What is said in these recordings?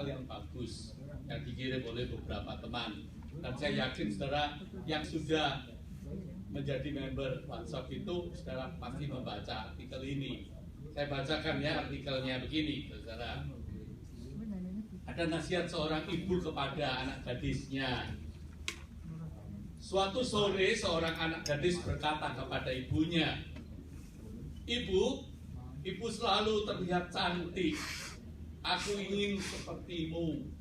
artikel yang bagus yang dikirim oleh beberapa teman, dan saya yakin saudara yang sudah menjadi member WhatsApp itu saudara pasti membaca artikel ini. Saya bacakan ya artikelnya begini, saudara. Ada nasihat seorang ibu kepada anak gadisnya. Suatu sore seorang anak gadis berkata kepada ibunya, Ibu selalu terlihat cantik. Aku ingin sepertimu.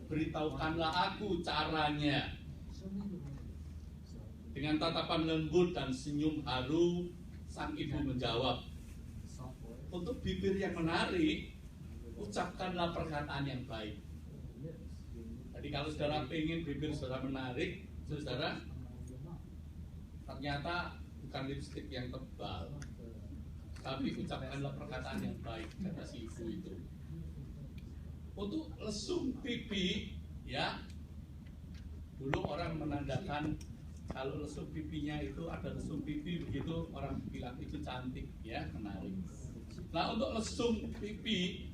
Beritahukanlah aku caranya. Dengan tatapan lembut dan senyum haru, sang ibu menjawab, untuk bibir yang menarik, ucapkanlah perkataan yang baik. Jadi kalau saudara ingin bibir saudara menarik, saudara ternyata bukan lipstik yang tebal, tapi ucapkanlah perkataan yang baik, kata si ibu itu. Untuk lesung pipi, ya, dulu orang menandakan kalau lesung pipinya itu ada lesung pipi begitu, orang bilang itu cantik, ya, menarik. Nah, untuk lesung pipi,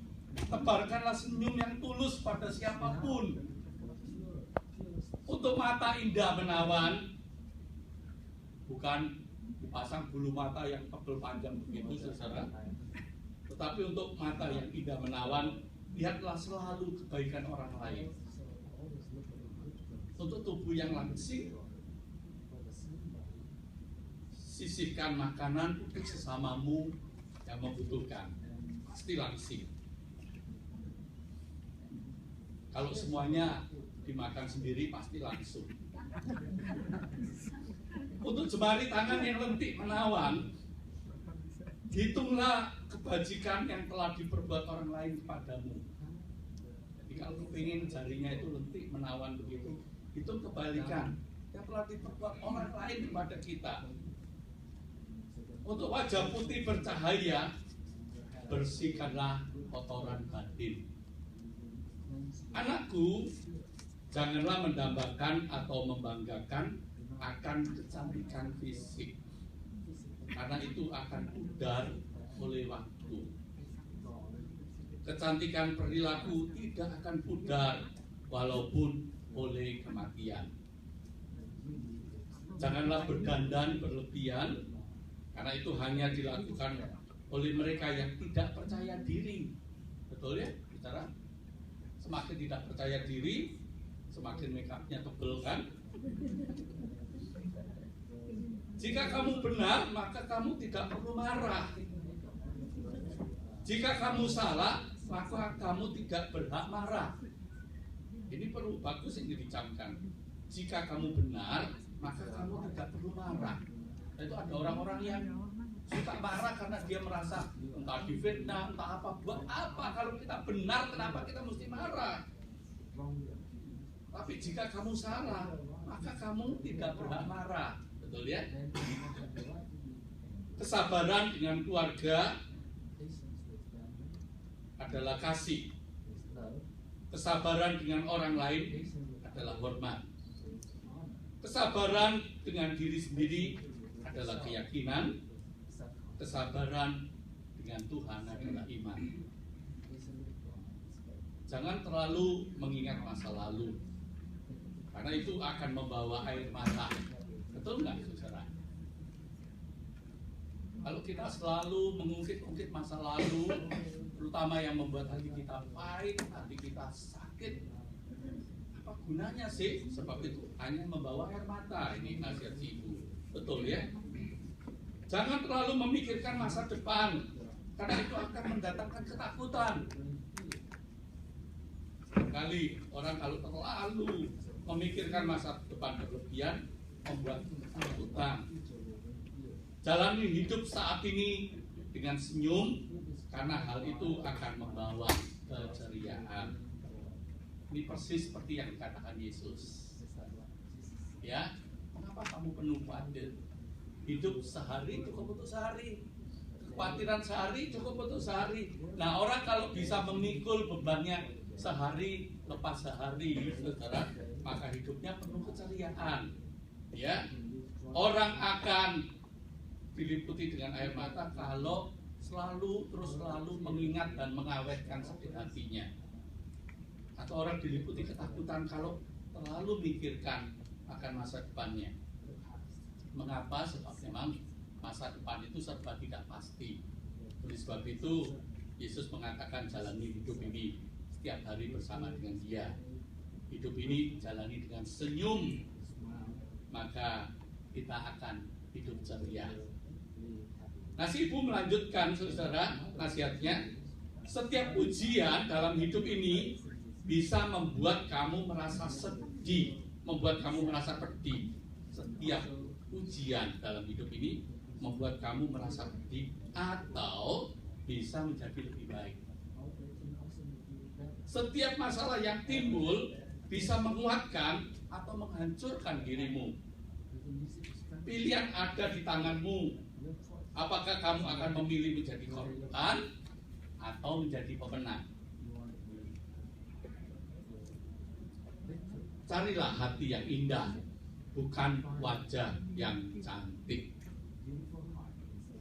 tebarkanlah senyum yang tulus pada siapapun. Untuk mata indah menawan, bukan dipasang bulu mata yang tebal panjang begitu, saudara. Tetapi untuk mata yang indah menawan, lihatlah selalu kebaikan orang lain. Untuk tubuh yang langsing, sisihkan makanan untuk sesamamu yang membutuhkan. Pasti langsing. Kalau semuanya dimakan sendiri pasti langsung. Untuk jemari tangan yang lentik menawan, hitunglah kebajikan yang telah diperbuat orang lain kepadamu. Jadi kalau ingin jarinya itu lentik menawan begitu, itu kebalikan yang telah diperbuat orang lain kepada kita. Untuk wajah putih bercahaya, bersihkanlah kotoran batin. Anakku, janganlah mendambakan atau membanggakan akan kecantikan fisik, karena itu akan pudar oleh waktu. Kecantikan perilaku tidak akan pudar walaupun oleh kematian. Janganlah berdandan berlebihan, karena itu hanya dilakukan oleh mereka yang tidak percaya diri. Betul ya, bicara? Semakin tidak percaya diri, semakin make up-nya tebel kan? Jika kamu benar, maka kamu tidak perlu marah. Jika kamu salah, maka kamu tidak berhak marah. Ini perlu bagus ini dicamkan. Jika kamu benar, maka kamu tidak perlu marah. Nah, itu ada orang-orang yang suka marah karena dia merasa entah difitnah, entah apa. Buat apa kalau kita benar, kenapa kita mesti marah? Tapi jika kamu salah, maka kamu tidak berhak marah. Betul ya? Kesabaran dengan keluarga adalah kasih. Kesabaran dengan orang lain adalah hormat. Kesabaran dengan diri sendiri adalah keyakinan. Kesabaran dengan Tuhan adalah iman. Jangan terlalu mengingat masa lalu, karena itu akan membawa air mata. Betul nggak, saudara? Kalau kita selalu mengungkit-ungkit masa lalu, terutama yang membuat hati kita pahit, hati kita sakit, apa gunanya sih? Sebab itu hanya membawa air mata. Ini nasihat si ibu. Betul ya? Jangan terlalu memikirkan masa depan, karena itu akan mendatangkan ketakutan. Kali orang kalau terlalu memikirkan masa depan berlebihan, membuat ketakutan. Jalani hidup saat ini dengan senyum, karena hal itu akan membawa keceriaan. Ini persis seperti yang dikatakan Yesus. Ya, mengapa kamu penuh khawatir? Hidup sehari cukup untuk sehari, kekhawatiran sehari cukup untuk sehari. Nah, orang kalau bisa memikul bebannya sehari lepas sehari, saudara, maka hidupnya penuh keceriaan. Ya, orang akan diliputi dengan air mata kalau selalu mengingat dan mengawetkan sedih hatinya. atau orang diliputi ketakutan kalau terlalu mikirkan akan masa depannya. Mengapa? Sebab memang masa depan itu serba tidak pasti. Oleh sebab itu Yesus mengatakan jalani hidup ini setiap hari bersama dengan Dia. Hidup ini jalani dengan senyum, maka kita akan hidup ceria. Nah, si ibu melanjutkan, saudara, nasihatnya. Setiap ujian dalam hidup ini bisa membuat kamu merasa sedih, membuat kamu merasa pedih. Setiap ujian dalam hidup ini membuat kamu merasa pedih atau bisa menjadi lebih baik. Setiap masalah yang timbul bisa menguatkan atau menghancurkan dirimu. Pilihan ada di tanganmu. Apakah kamu akan memilih menjadi korban atau menjadi pemenang? Carilah hati yang indah, bukan wajah yang cantik.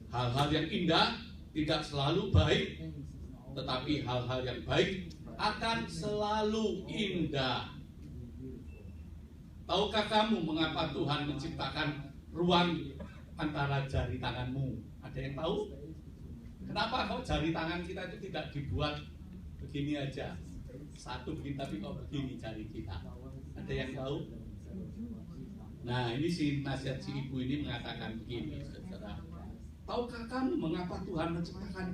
Hal-hal yang indah tidak selalu baik, tetapi hal-hal yang baik akan selalu indah. Tahukah kamu mengapa Tuhan menciptakan ruang antara jari tanganmu? Ada yang tahu? Kenapa kok jari tangan kita itu tidak dibuat begini aja? Satu begini, tapi kok begini jari kita? Ada yang tahu? Nah, ini si nasihat si ibu ini mengatakan begini, saudara. Tahukah kamu mengapa Tuhan menciptakan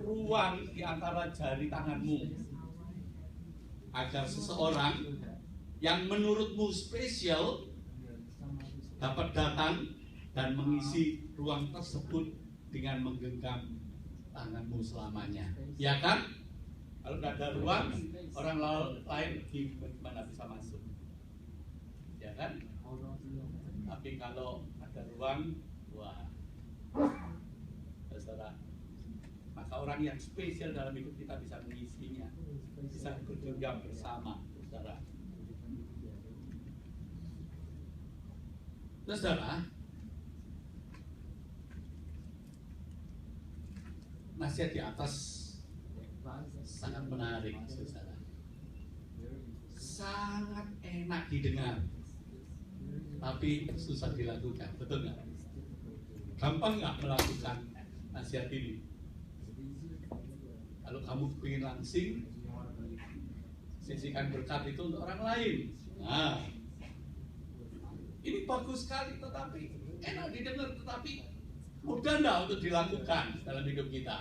ruang di antara jari tanganmu? Agar seseorang yang menurutmu spesial dapat datang dan mengisi ruang tersebut dengan menggenggam tanganmu selamanya. Ya kan? Kalau tidak ada ruang, orang lain gimana bisa masuk? Ya kan? Tapi kalau ada ruang, wah, saudara, maka orang yang spesial dalam hidup kita bisa mengisinya, bisa bergenggam bersama, saudara. Saudara, nasihat di atas sangat menarik, saudara. Sangat enak didengar, tapi susah dilakukan, betul nggak? Gampang nggak melakukan nasihat ini? Kalau kamu ingin langsing, sisihkan berkat itu untuk orang lain. Nah, ini bagus sekali, tetapi enak didengar, tetapi mudah enggak untuk dilakukan dalam hidup kita?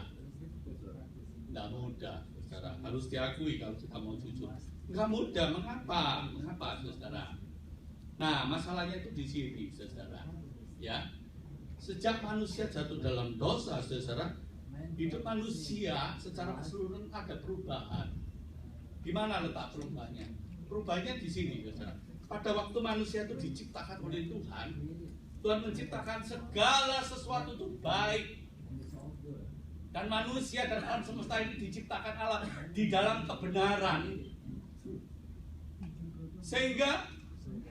Enggak mudah, saudara. Harus diakui kalau kita mau jujur. Enggak mudah. Mengapa? Mengapa, saudara? Nah, masalahnya itu di sini, saudara. Ya, sejak manusia jatuh dalam dosa, saudara, hidup manusia secara keseluruhan ada perubahan. Di mana letak perubahannya? Perubahannya di sini, saudara. Pada waktu manusia itu diciptakan oleh Tuhan, Tuhan menciptakan segala sesuatu itu baik. Dan manusia dan alam semesta ini diciptakan Allah di dalam kebenaran. Sehingga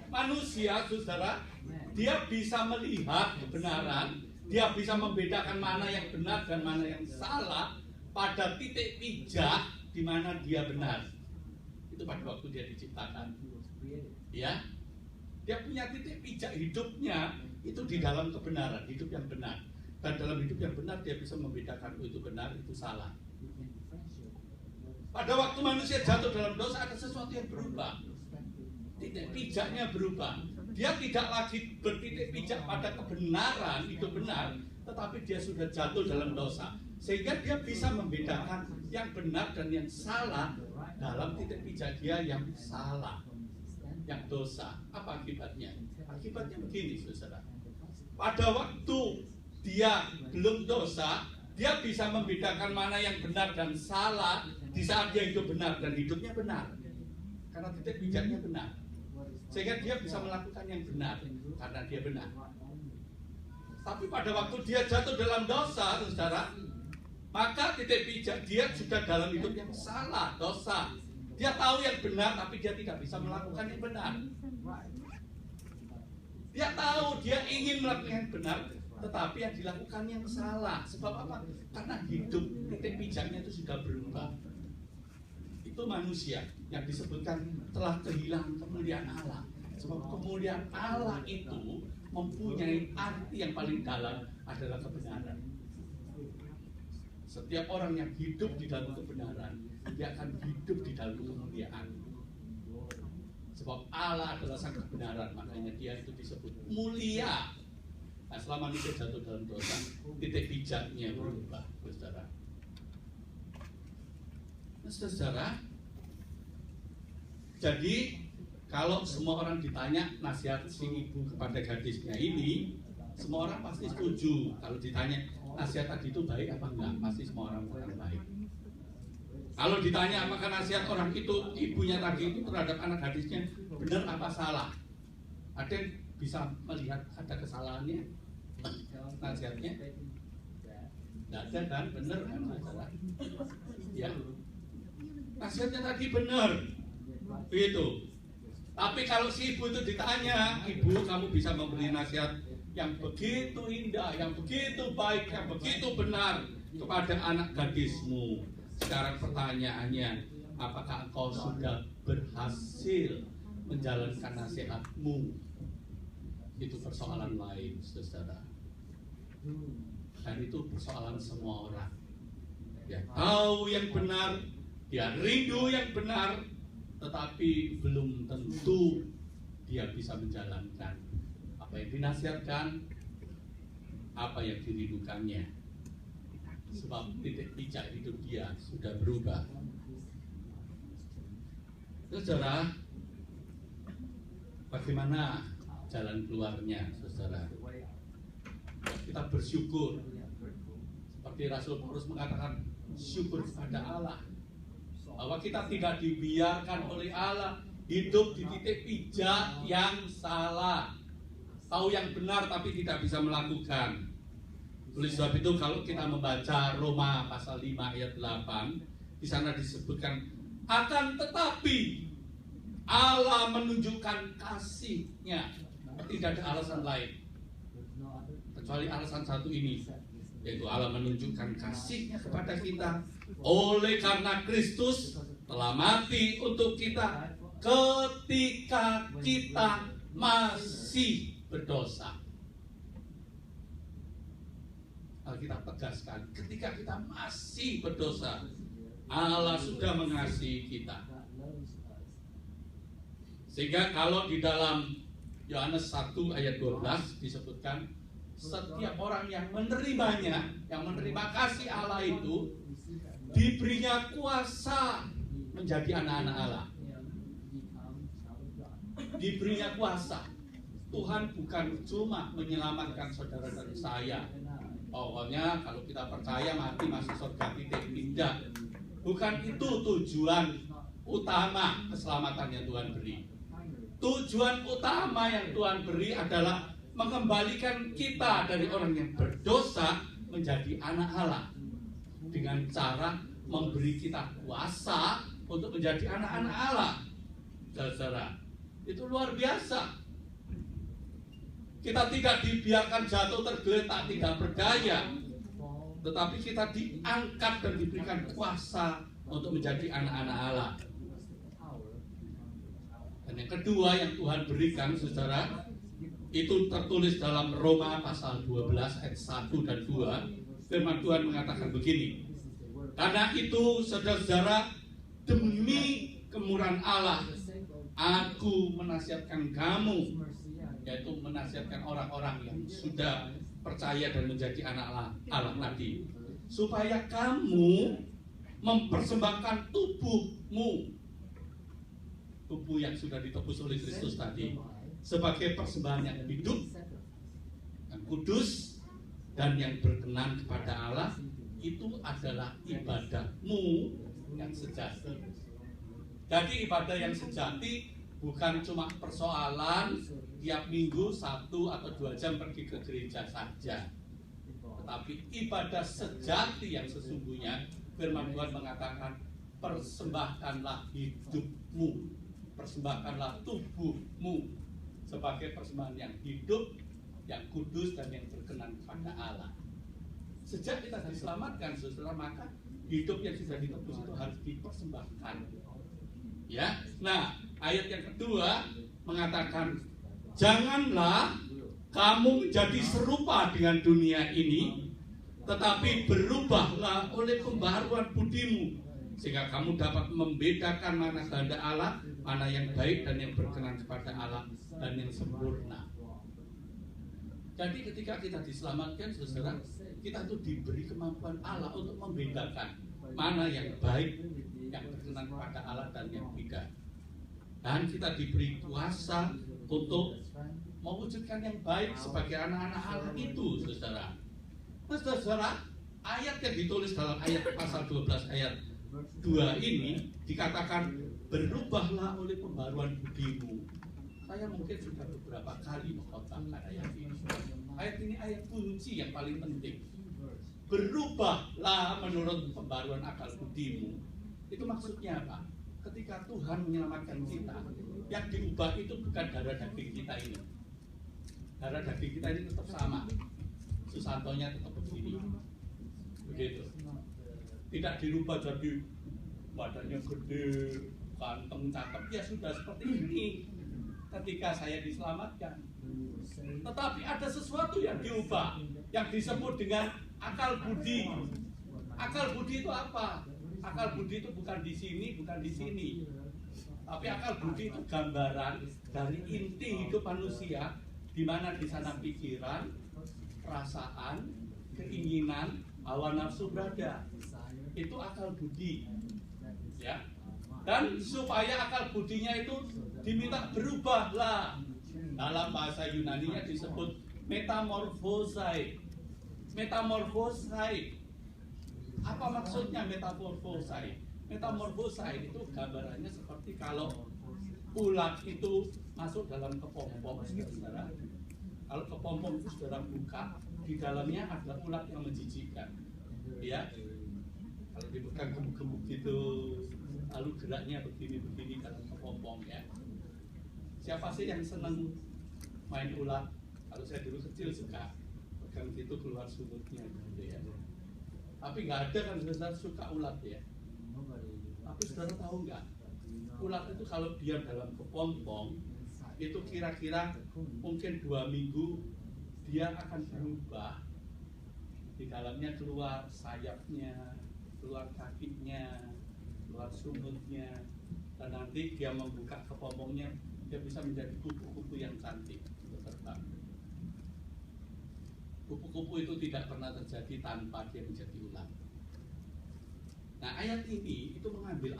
manusia, saudara, dia bisa melihat kebenaran, dia bisa membedakan mana yang benar dan mana yang salah pada titik pijak di mana dia benar. Itu pada waktu dia diciptakan. Ya, dia punya titik pijak hidupnya itu di dalam kebenaran, hidup yang benar. Dan dalam hidup yang benar dia bisa membedakan itu benar, itu salah. Pada waktu manusia jatuh dalam dosa ada sesuatu yang berubah. Titik pijaknya berubah. Dia tidak lagi bertitik pijak pada kebenaran, itu benar, tetapi dia sudah jatuh dalam dosa. Sehingga dia bisa membedakan yang benar dan yang salah dalam titik pijak dia yang salah, yang dosa. Apa akibatnya? Akibatnya begini, saudara. Pada waktu dia belum dosa, dia bisa membedakan mana yang benar dan salah di saat dia hidup benar dan hidupnya benar. Karena titik pijaknya benar. Sehingga dia bisa melakukan yang benar karena dia benar. Tapi pada waktu dia jatuh dalam dosa, saudara, maka titik pijak dia sudah dalam hidup yang salah, dosa. Dia tahu yang benar, tapi dia tidak bisa melakukan yang benar. Dia tahu, dia ingin melakukan yang benar, tetapi yang dilakukan yang salah. Sebab apa? Karena hidup titik pijaknya itu sudah berubah. itu manusia yang disebutkan telah kehilangan kemuliaan Allah. Sebab kemuliaan Allah itu mempunyai arti yang paling dalam adalah kebenaran. Setiap orang yang hidup di dalam kebenaran, dia akan hidup di dalam kemuliaan. Sebab Allah adalah sang kebenaran, makanya dia itu disebut mulia. Nah, selama dia jatuh dalam dosa, titik bijaknya berubah, saudara. Nah, saudara, jadi kalau semua orang ditanya nasihat si ibu kepada gadisnya ini, semua orang pasti setuju. Kalau ditanya nasihat tadi itu baik apa enggak, pasti semua orang mengatakan baik. Kalau ditanya apakah nasihat orang itu, ibunya tadi itu terhadap anak gadisnya benar apa salah, ada yang bisa melihat ada kesalahannya nasihatnya? Tidak ada kan, benar kan salah? Ya, nasihatnya tadi benar, begitu. Tapi kalau si ibu itu ditanya, ibu kamu bisa memberi nasihat yang begitu indah, yang begitu baik, yang begitu benar kepada anak gadismu. Sekarang pertanyaannya, apakah engkau sudah berhasil menjalankan nasihatmu? Itu persoalan lain, saudara. Dan itu persoalan semua orang. Dia tahu yang benar, dia rindu yang benar, tetapi belum tentu dia bisa menjalankan apa yang dinasihatkan, apa yang dirindukannya. Sebab titik bijak hidup dia sudah berubah. Saudara, bagaimana jalan keluarnya, saudara? Kita bersyukur. Seperti Rasul Paulus mengatakan, syukur kepada Allah bahwa kita tidak dibiarkan oleh Allah hidup di titik bijak yang salah, tahu yang benar tapi tidak bisa melakukan. Oleh sebab itu kalau kita membaca Roma pasal 5 ayat 8, di sana disebutkan, akan tetapi Allah menunjukkan kasih-Nya. Tidak ada alasan lain kecuali alasan satu ini, yaitu Allah menunjukkan kasih-Nya kepada kita oleh karena Kristus telah mati untuk kita ketika kita masih berdosa. Alkitab tegaskan, ketika kita masih berdosa, Allah sudah mengasihi kita. Sehingga kalau di dalam Yohanes 1 ayat 12 disebutkan, setiap orang yang menerimanya, yang menerima kasih Allah itu, diberinya kuasa menjadi anak-anak Allah. Diberinya kuasa. Tuhan bukan cuma menyelamatkan saudara dan saya. Pokoknya kalau kita percaya mati masuk surga, titik, tidak. Bukan itu tujuan utama keselamatan yang Tuhan beri. Tujuan utama yang Tuhan beri adalah mengembalikan kita dari orang yang berdosa menjadi anak Allah, dengan cara memberi kita kuasa untuk menjadi anak-anak Allah. Saudara, itu luar biasa. Kita tidak dibiarkan jatuh tergeletak tidak berdaya, tetapi kita diangkat dan diberikan kuasa untuk menjadi anak-anak Allah. Dan yang kedua yang Tuhan berikan, saudara, itu tertulis dalam Roma pasal 12 ayat 1 dan 2. Firman Tuhan mengatakan begini, karena itu saudara-saudara, demi kemurahan Allah, aku menasihatkan kamu, yaitu menasihatkan orang-orang yang sudah percaya dan menjadi anak Allah tadi, supaya kamu mempersembahkan tubuhmu, tubuh yang sudah ditebus oleh Kristus tadi, sebagai persembahan yang hidup, yang kudus, dan yang berkenan kepada Allah. Itu adalah ibadahmu yang sejati. Jadi ibadah yang sejati bukan cuma persoalan tiap minggu 1 atau 2 jam pergi ke gereja saja, tetapi ibadah sejati yang sesungguhnya, firman Tuhan mengatakan, persembahkanlah hidupmu, persembahkanlah tubuhmu sebagai persembahan yang hidup, yang kudus, dan yang berkenan kepada Allah. Sejak kita diselamatkan, saudara, maka hidup yang sudah ditebus itu harus dipersembahkan. Ya, nah ayat yang kedua mengatakan, janganlah kamu menjadi serupa dengan dunia ini, tetapi berubahlah oleh pembaharuan budimu, sehingga kamu dapat membedakan mana kehendak Allah, mana yang baik dan yang berkenan kepada Allah dan yang sempurna. Jadi ketika kita diselamatkan, saudara, kita tuh diberi kemampuan Allah untuk membedakan mana yang baik, yang berkenan kepada Allah dan yang tidak. Dan kita diberi kuasa untuk mewujudkan yang baik sebagai anak-anak Allah itu, saudara. Nah, saudara, ayat yang ditulis dalam ayat pasal 12 ayat 2 ini dikatakan berubahlah oleh pembaruan budimu. Saya mungkin sudah beberapa kali mengkhotbahkan ayat ini. Ayat ini ayat kunci yang paling penting. Berubahlah menurut pembaruan akal budimu. Itu maksudnya apa? Ketika Tuhan menyelamatkan kita, yang diubah itu bukan darah daging kita ini. Darah daging kita ini tetap sama. Susantonya tetap begini. Begitu. Tidak dirubah jadi badannya gede, ganteng, cakep. Ya sudah seperti ini ketika saya diselamatkan. Tetapi ada sesuatu yang diubah, yang disebut dengan akal budi. Akal budi itu apa? Akal budi itu bukan di sini, bukan di sini. Tapi akal budi itu gambaran dari inti hidup manusia, di mana di sana pikiran, perasaan, keinginan, hawa nafsu berada. Itu akal budi. Ya. Dan supaya akal budinya itu diminta berubahlah. Dalam bahasa Yunani-nya disebut metamorphosai. Metamorphosai. Apa maksudnya metamorphosai? Metamorphosai itu gambarannya seperti kalau ulat itu masuk dalam kepompong, saudara. Kalau kepompong itu saudara buka, di dalamnya ada ulat yang menjijikkan. Ya. Kalau dipegang gemuk-gemuk gitu, lalu geraknya begini-begini dalam kepompong, ya. Siapa sih yang senang main ulat? Kalau saya dulu kecil suka pegang gitu keluar sumutnya gitu, ya. Tapi nggak ada kan saudara suka ulat, ya. Tapi saudara tahu nggak? Ulat itu kalau diam dalam kepompong itu kira-kira mungkin 2 minggu dia akan berubah. Di dalamnya keluar sayapnya, keluar kakinya, keluar sumutnya, dan nanti dia membuka kepompongnya, dia bisa menjadi kupu-kupu yang cantik untuk terbang. Kupu-kupu itu tidak pernah terjadi tanpa dia menjadi ulat. Nah, ayat ini itu mengambil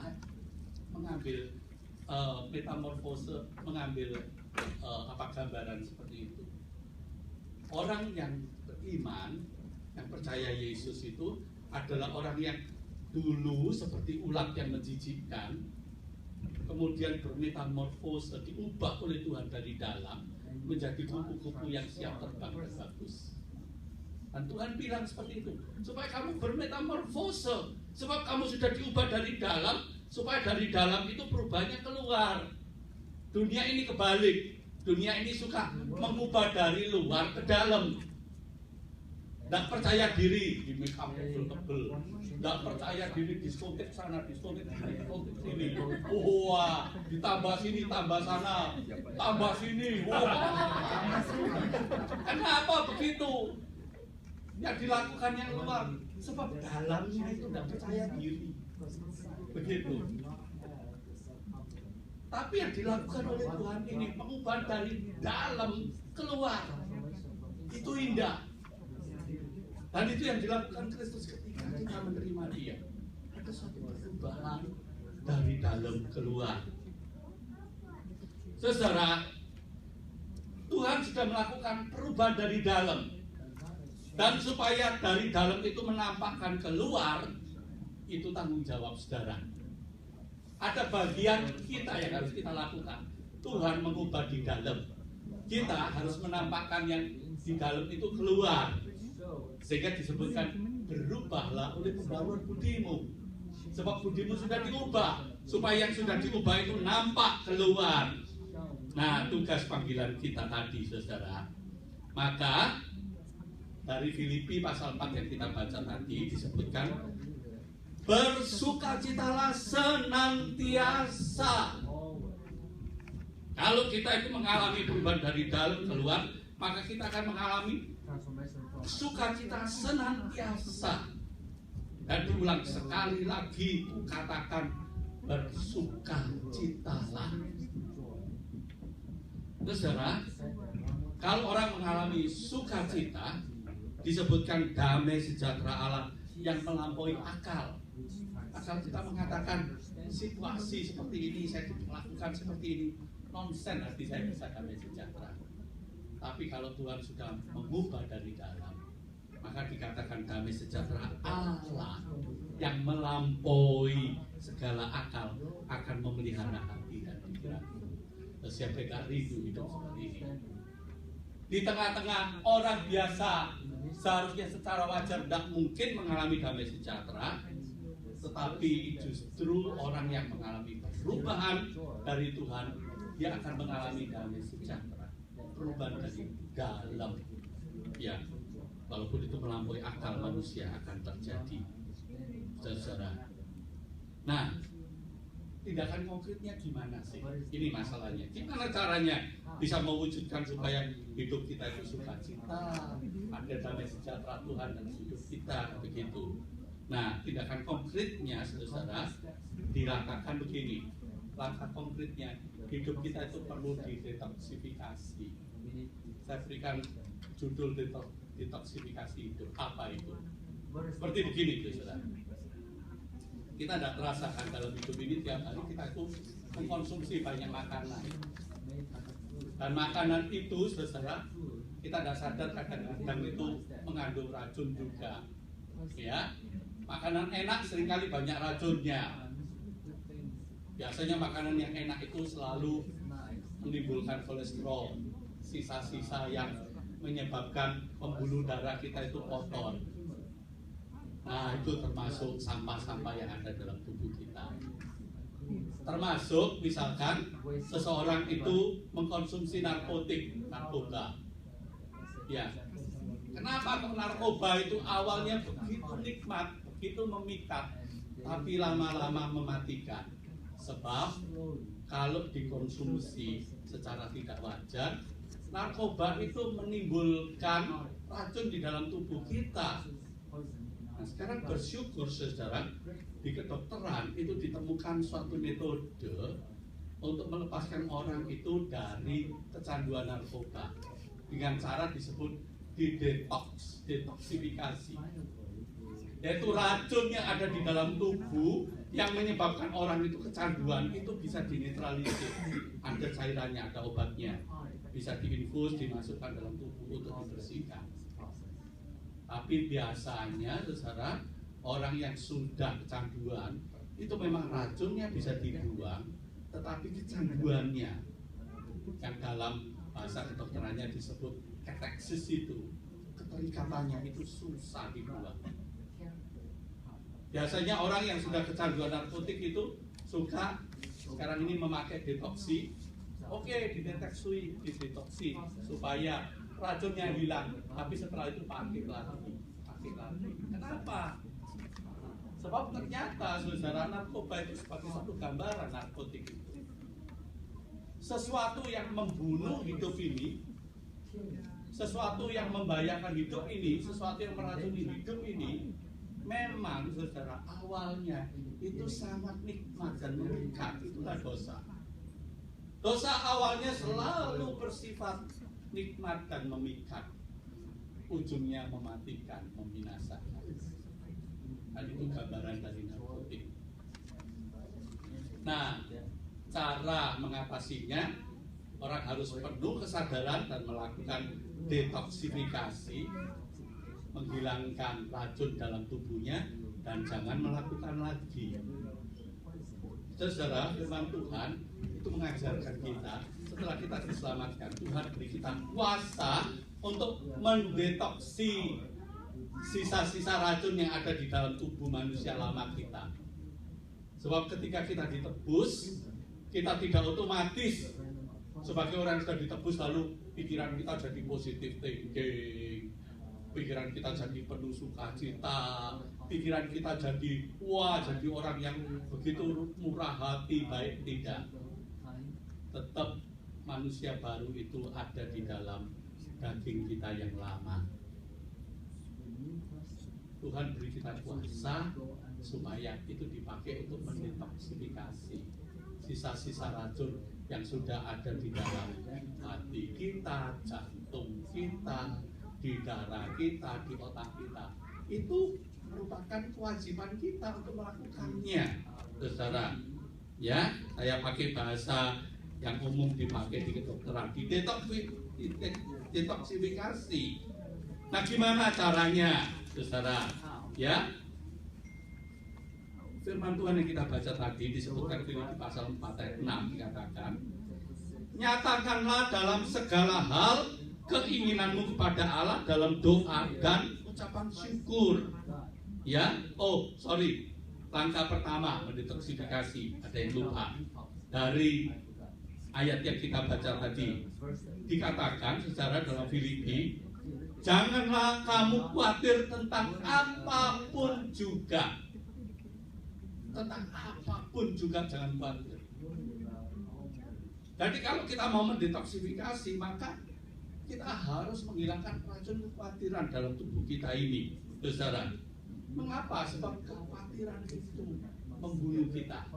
metamorfose, mengambil gambaran seperti itu. Orang yang beriman, yang percaya Yesus itu adalah orang yang dulu seperti ulat yang menjijikkan, kemudian bermetamorfose, diubah oleh Tuhan dari dalam menjadi kupu-kupu yang siap terbang dan bagus. Dan Tuhan bilang seperti itu, supaya kamu bermetamorfose, sebab kamu sudah diubah dari dalam, supaya dari dalam itu perubahannya keluar. Dunia ini kebalik, dunia ini suka mengubah dari luar ke dalam. Tidak percaya diri, di make up tebel-tebel. Tidak percaya diri, diskotik sana, diskotik sini. Wah, ditambah sini, tambah sana, tambah sini. Wah. Kenapa begitu? Yang dilakukan yang luar, sebab dalamnya itu tidak percaya diri. Begitu. Tapi yang dilakukan oleh Tuhan ini mengubah dari dalam keluar. Itu indah. Dan itu yang dilakukan Kristus ketika kita menerima Dia. Ada suatu perubahan dari dalam keluar. Saudara, Tuhan sudah melakukan perubahan dari dalam. Dan supaya dari dalam itu menampakkan keluar, itu tanggung jawab saudara. Ada bagian kita yang harus kita lakukan. Tuhan mengubah di dalam. Kita harus menampakkan yang di dalam itu keluar. Sehingga disebutkan berubahlah oleh pembaruan budimu. Sebab budimu sudah diubah, supaya yang sudah diubah itu nampak keluar. Nah, tugas panggilan kita tadi, saudara. Maka dari Filipi pasal 4 yang kita baca tadi disebutkan, bersukacitalah senantiasa. Kalau kita itu mengalami perubahan dari dalam keluar, maka kita akan mengalami sukacita senantiasa. Dan diulang sekali lagi, katakan bersukacitalah. Saudara, kalau orang mengalami sukacita, disebutkan damai sejahtera Allah yang melampaui akal. Asal kita mengatakan situasi seperti ini, saya melakukan seperti ini, nonsen arti saya bisa damai sejahtera. Tapi kalau Tuhan sudah mengubah dari dalam, maka dikatakan damai sejahtera Allah yang melampaui segala akal akan memelihara hati dan pikiran. Siapa yang rindu hidup seperti ini? Di tengah-tengah orang biasa seharusnya secara wajar tidak mungkin mengalami damai sejahtera, tetapi justru orang yang mengalami perubahan dari Tuhan, dia akan mengalami damai sejahtera, perubahan dari dalam. Ya, walaupun itu melampaui akal manusia akan terjadi, saudara. Nah, tindakan konkretnya gimana sih? Ini masalahnya. Gimana caranya bisa mewujudkan supaya hidup kita itu sukacita, ada damai sejahtera Tuhan dalam hidup kita, begitu. Nah, tindakan konkretnya, saudara, dirangkakan begini. Langkah konkretnya, hidup kita itu perlu didetoksifikasi. Saya berikan judul detoksifikasi hidup. Apa itu? Seperti begini, saudara. Kita tidak terasakan dalam hidup ini tiap hari kita itu mengkonsumsi banyak makanan. Dan makanan itu, saudara, kita tidak sadar kadang-kadang itu mengandung racun juga. Ya, makanan enak seringkali banyak racunnya. Biasanya makanan yang enak itu selalu menimbulkan kolesterol, sisa-sisa yang menyebabkan pembuluh darah kita itu kotor. Nah, itu termasuk sampah-sampah yang ada dalam tubuh kita. Termasuk misalkan seseorang itu mengkonsumsi narkoba. Ya, kenapa kok narkoba itu awalnya begitu nikmat, begitu memikat, tapi lama-lama mematikan? Sebab kalau dikonsumsi secara tidak wajar, narkoba itu menimbulkan racun di dalam tubuh kita. Nah, sekarang bersyukur, saudara, di kedokteran itu ditemukan suatu metode untuk melepaskan orang itu dari kecanduan narkoba dengan cara disebut detoksifikasi. Yaitu racun yang ada di dalam tubuh yang menyebabkan orang itu kecanduan itu bisa dinetralisir. Ada cairannya, ada obatnya, bisa diinfus, dimasukkan dalam tubuh untuk dibersihkan. Tapi biasanya, saudara, orang yang sudah kecanduan itu memang racunnya bisa dibuang, tetapi kecanduannya yang dalam bahasa kedokterannya disebut kateksis itu, keterikatannya itu susah dibuang. Biasanya orang yang sudah kecanduan narkotik itu suka sekarang ini memakai detoksi. Oke, didetoksi supaya racunnya hilang, tapi setelah itu pakai lagi. Kenapa? Sebab ternyata, saudara, narkoba itu sebagai satu gambaran narkotik itu sesuatu yang membunuh hidup ini, sesuatu yang membahayakan hidup ini, sesuatu yang meracuni hidup ini. Memang, saudara, awalnya itu sangat nikmat dan memikat. Itulah dosa. Dosa awalnya selalu bersifat nikmat dan memikat, ujungnya mematikan, membinasakan. Dan itu gambaran dari narkotik. Nah, cara mengatasinya, orang harus penuh kesadaran dan melakukan detoksifikasi, menghilangkan racun dalam tubuhnya, dan jangan melakukan lagi. Saudara, firman Tuhan itu mengajarkan kita, setelah kita diselamatkan, Tuhan beri kita kuasa untuk mendetoksi sisa-sisa racun yang ada di dalam tubuh manusia lama kita. Sebab ketika kita ditebus, kita tidak otomatis sebagai orang yang sudah ditebus lalu pikiran kita jadi positif thinking, pikiran kita jadi penuh sukacita, pikiran kita jadi jadi orang yang begitu murah hati, baik tidak. Tetap manusia baru itu ada di dalam daging kita yang lama. Tuhan beri kita kuasa supaya itu dipakai untuk mendetoksifikasi sisa-sisa racun yang sudah ada di dalam hati kita, jantung kita, di darah kita, di otak kita. Itu merupakan kewajiban kita untuk melakukannya, saudara. Ya, saya pakai bahasa yang umum dipakai di kedokteran, detoksifikasi. Nah, gimana caranya, saudara? Ya, firman Tuhan yang kita baca tadi disebutkan di pasal 4 ayat 6 dikatakan, nyatakanlah dalam segala hal keinginanmu kepada Allah dalam doa dan ucapan syukur. Ya, langkah pertama mendetoksifikasi, ada yang lupa dari ayat yang kita baca tadi. Dikatakan secara dalam Filipi, janganlah kamu khawatir tentang apapun juga. Tentang apapun juga jangan khawatir. Jadi kalau kita mau mendetoksifikasi, maka kita harus menghilangkan racun kekhawatiran dalam tubuh kita ini, saudara. Mengapa? Sebab kekhawatiran itu membunuh kita.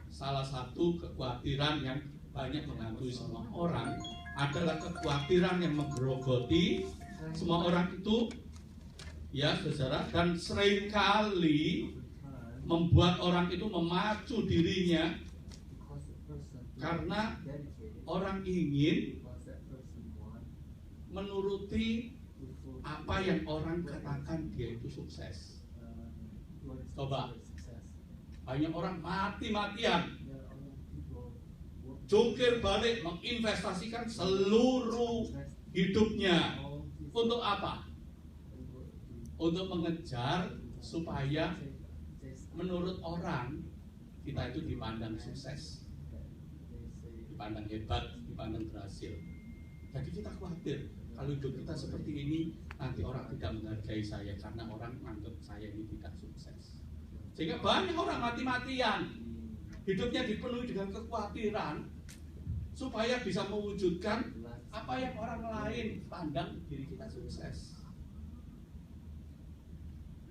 Salah satu kekhawatiran yang banyak menghantui semua orang adalah kekhawatiran yang menggerogoti semua orang itu, ya saudara, dan seringkali membuat orang itu memacu dirinya karena orang ingin menuruti apa yang orang katakan dia itu sukses. Coba, banyak orang mati-matian jungkir balik menginvestasikan seluruh hidupnya untuk apa? Untuk mengejar supaya menurut orang kita itu dipandang sukses, dipandang hebat, dipandang berhasil. Jadi kita khawatir kalau hidup kita seperti ini nanti orang tidak menghargai saya karena orang menganggap saya ini tidak sukses. Sehingga banyak orang mati-matian hidupnya dipenuhi dengan kekhawatiran supaya bisa mewujudkan apa yang orang lain pandang diri kita sukses.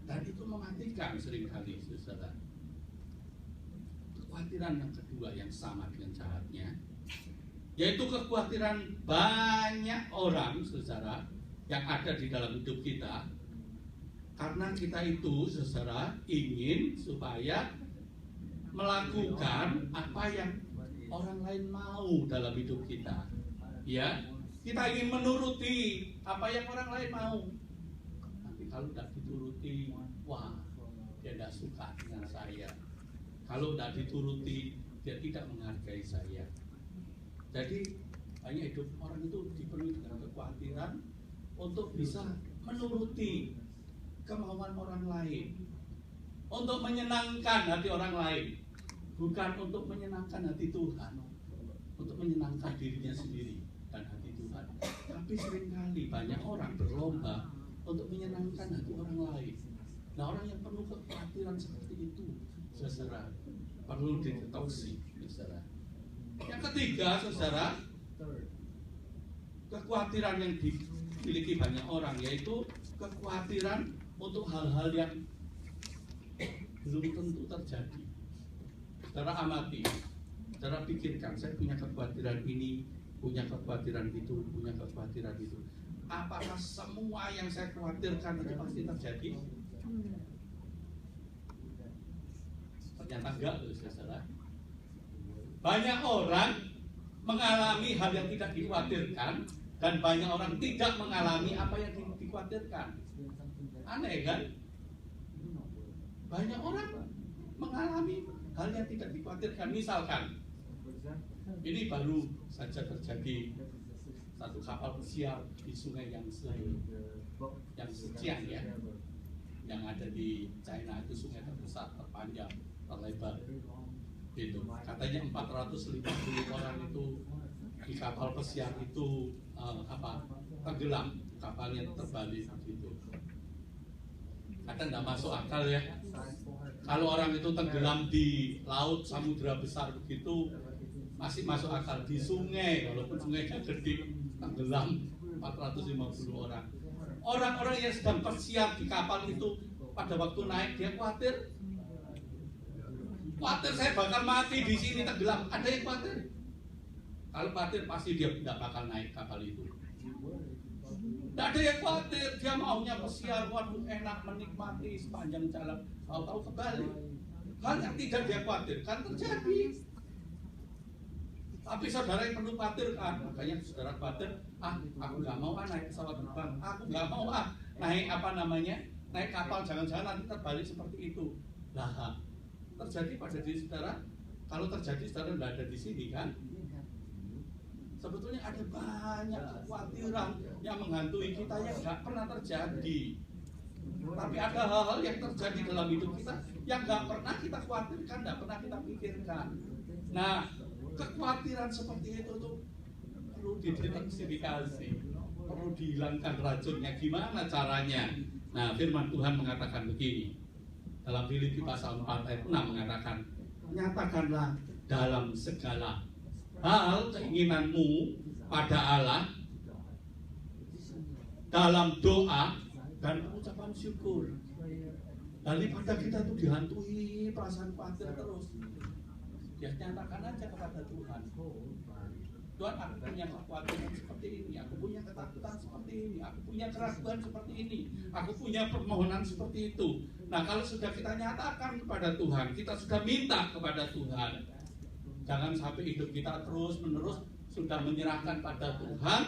Dan itu mematikan seringkali, saudara. Kekhawatiran yang kedua yang sama dengan jahatnya, yaitu kekhawatiran banyak orang, saudara, yang ada di dalam hidup kita. Karena kita itu, saudara, ingin supaya melakukan apa yang orang lain mau dalam hidup kita. Ya, kita ingin menuruti apa yang orang lain mau. Kalau tidak dituruti, dia tidak suka dengan saya. Kalau tidak dituruti, dia tidak menghargai saya. Jadi banyak hidup orang itu dipenuhi dengan kekhawatiran untuk bisa menuruti kemauan orang lain, untuk menyenangkan hati orang lain, bukan untuk menyenangkan hati Tuhan, untuk menyenangkan dirinya sendiri dan hati Tuhan. Tapi seringkali banyak orang berlomba untuk menyenangkan hati orang lain. Nah, orang yang penuh kekhawatiran seperti itu, saudara, perlu didetoksi, saudara. Yang ketiga, saudara, kekhawatiran yang dimiliki banyak orang, yaitu kekhawatiran untuk hal-hal yang belum tentu terjadi. Saudara amati, saudara pikirkan, saya punya kekhawatiran ini, punya kekhawatiran itu, punya kekhawatiran itu. Apakah semua yang saya khawatirkan itu pasti terjadi? Ternyata enggak, saudara. Banyak orang mengalami hal yang tidak dikhawatirkan dan banyak orang tidak mengalami apa yang dikhawatirkan. Aneh kan? Banyak orang mengalami hal yang tidak dikhawatirkan. Misalkan, ini baru saja terjadi satu kapal pesiar di sungai yang sekian ya, yang ada di China, itu sungai terbesar, terpanjang, terlebar. Itu katanya 450 orang itu di kapal pesiar itu tenggelam kapalnya terbalik begitu. Kadang nggak masuk akal ya. Kalau orang itu tenggelam di laut samudra besar begitu masih masuk akal. Di sungai, walaupun sungainya gede, tenggelam 450 orang. Orang-orang yang sedang bersiap di kapal itu pada waktu naik dia khawatir saya bakal mati di sini tenggelam. Ada yang khawatir? Kalau khawatir pasti dia tidak bakal naik kapal itu. Tidak ada yang khawatir, dia maunya pesiar, waduh enak menikmati sepanjang jalan, tahu-tahu kembali. Hal yang tidak dia khawatirkan terjadi. Tapi saudara yang perlu khawatirkan, makanya saudara khawatir, aku nggak mau naik pesawat terbang, aku nggak mau naik naik kapal, jangan-jangan nanti terbalik seperti itu. Lah, terjadi pada diri saudara. Kalau terjadi saudara nggak ada di sini kan? Sebetulnya ada banyak kekhawatiran yang menghantui kita yang nggak pernah terjadi. Tapi ada hal-hal yang terjadi dalam hidup kita yang nggak pernah kita khawatirkan, nggak pernah kita pikirkan. Nah, kekhawatiran seperti itu tuh perlu diidentifikasi, perlu dihilangkan racunnya. Gimana caranya? Nah, firman Tuhan mengatakan begini. Dalam Filipi pasal 4 ayat 6 mengatakan, nyatakanlah dalam segala hal keinginanmu pada Allah dalam doa dan ucapan syukur. Daripada kita tuh dihantui perasaan khawatir terus, ya nyatakan aja kepada Tuhan. Tuhan, aku punya kekhawatiran seperti ini, aku punya ketakutan seperti ini, aku punya keraguan seperti ini, aku punya permohonan seperti itu. Nah, kalau sudah kita nyatakan kepada Tuhan, kita sudah minta kepada Tuhan, jangan sampai hidup kita terus-menerus sudah menyerahkan pada Tuhan,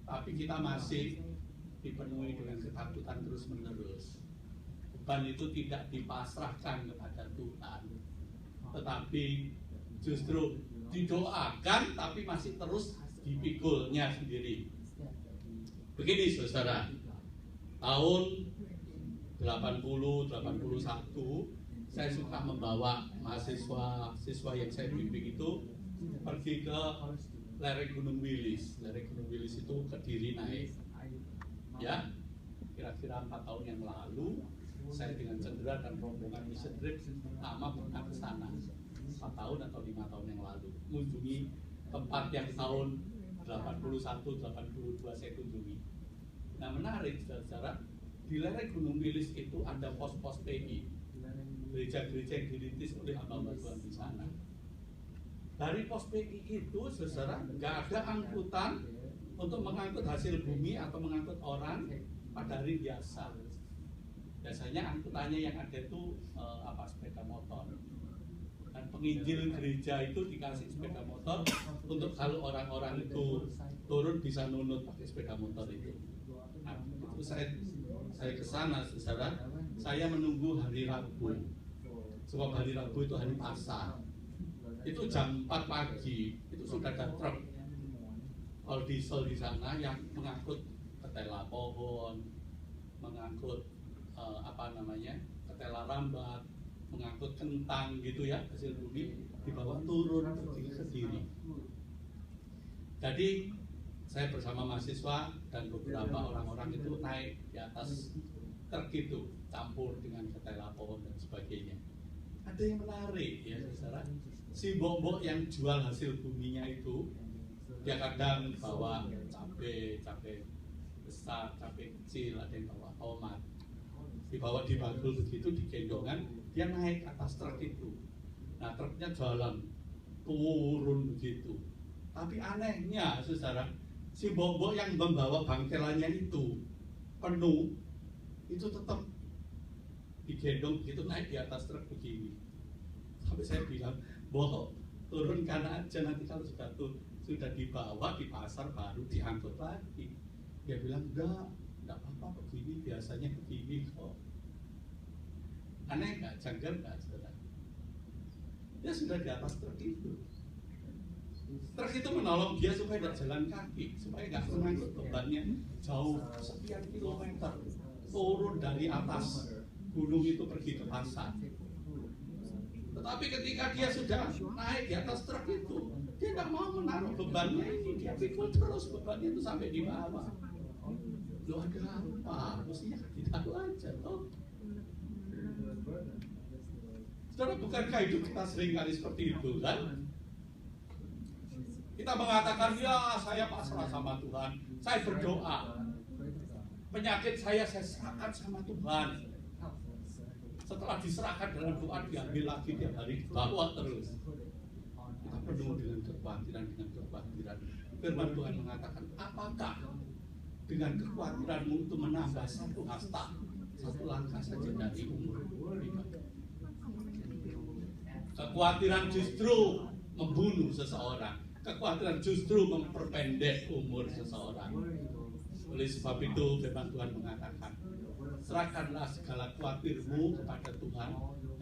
tapi kita masih dipenuhi dengan ketakutan terus-menerus. Beban itu tidak dipasrahkan kepada Tuhan, tetapi justru didoakan, tapi masih terus dipikulnya sendiri. Begini saudara, tahun 80-81 saya suka membawa mahasiswa yang saya bimbing itu pergi ke lereng Gunung Wilis. Lereng Gunung Wilis itu Kediri naik, ya. Kira-kira 4 tahun yang lalu saya dengan Cendera dan rombongan mission trip pertama pernah ke sana. 4 tahun atau 5 tahun yang lalu mengunjungi tempat yang tahun 81-82 saya kunjungi. Nah, menarik saudara, di lereng Gunung Wilis itu ada pos-pos PI, gereja-gereja yang dirintis oleh hamba Tuhan di sana. Dari pos PI itu saudara nggak ada angkutan untuk mengangkut hasil bumi atau mengangkut orang pada hari biasa. Biasanya angkutannya yang ada itu sepeda motor. Dan penginjil gereja itu dikasih sepeda motor untuk kalau orang-orang itu turun bisa nunut pakai sepeda motor itu. Nah, itu saya ke sana saudara, saya menunggu hari Rabu. Sebab hari Rabu itu hari pasar. Itu jam 4 pagi itu sudah ada truk all diesel di sana yang mengangkut ketela pohon, mengangkut ketela rambat, mengangkut kentang gitu ya, hasil bumi dibawa turun ke Kediri. Jadi saya bersama mahasiswa dan beberapa orang-orang itu naik di atas truk itu, campur dengan ketela pohon dan sebagainya. Ada yang menarik ya saudara, si mbok-mbok yang jual hasil buminya itu dia kadang bawa cabai besar, cabai kecil, ada yang bawa tomat, dibawa di bakul begitu, digendongan, dia naik atas truk itu. Nah, truknya jalan turun begitu. Tapi anehnya saudara, si mbok-mbok yang membawa bangkelannya itu penuh, itu tetap digendong begitu naik di atas truk begini. Sampai saya bilang, "Mbok, turunkan aja, nanti kalau sudah dibawa di pasar baru diangkut lagi." Dia bilang, enggak apa-apa, begini biasanya begini kok. Aneh nggak, janggal nggak saudara? Dia sudah di atas truk itu. Truk itu menolong dia supaya tidak jalan kaki, supaya nggak mengangkut bebannya jauh sekian kilometer, turun dari atas gunung itu pergi ke pasar. Tetapi ketika dia sudah naik di atas truk itu, dia tidak mau menaruh bebannya ini, dia pikul terus bebannya itu sampai di bawah. Lo ada apa? Mestinya tidak aja toh. Saudara, bukankah hidup kita sering kali seperti itu kan? Kita mengatakan, ya saya pasrah sama Tuhan, saya berdoa, penyakit saya serahkan sama Tuhan. Setelah diserahkan dalam doa, diambil lagi tiap hari, dibawa terus. Kita penuh dengan kekhawatiran. Firman Tuhan mengatakan, apakah dengan kekhawatiranmu itu menambah satu hasta, satu langkah saja dari umur kita? Kekhawatiran justru membunuh seseorang. Kekhawatiran justru memperpendek umur seseorang. Oleh sebab itu firman Tuhan mengatakan, serahkanlah segala khawatirmu kepada Tuhan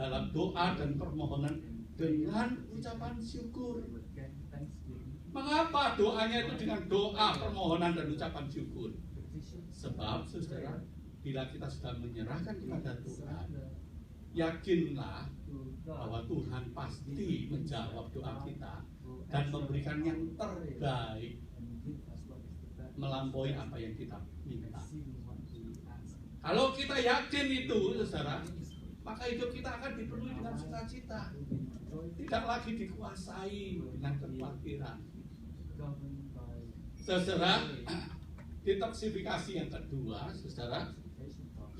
dalam doa dan permohonan dengan ucapan syukur. Mengapa doanya itu dengan doa, permohonan, dan ucapan syukur? Sebab saudara, bila kita sudah menyerahkan kepada Tuhan, yakinlah bahwa Tuhan pasti menjawab doa kita dan memberikan yang terbaik melampaui apa yang kita minta. Kalau kita yakin itu, saudara, maka hidup kita akan dipenuhi dengan sukacita, tidak lagi dikuasai dengan kekhawatiran. Saudara, detoksifikasi yang kedua, saudara,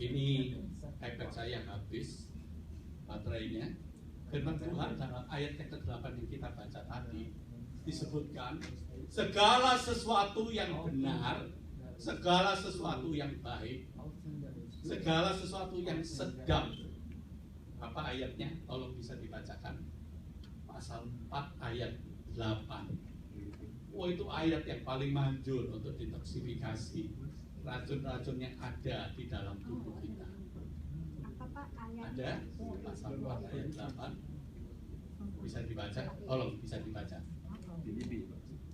ini iPad saya habis baterainya. Firman Tuhan dalam ayat yang ke-8 yang kita baca tadi disebutkan, segala sesuatu yang benar, segala sesuatu yang baik, segala sesuatu yang sedap. Apa ayatnya? Tolong bisa dibacakan. Pasal 4 ayat 8. Oh, itu ayat yang paling manjur untuk detoksifikasi racun-racun yang ada di dalam tubuh kita. Ada pasal 4 ayat 8. Bisa dibaca? Tolong bisa dibaca.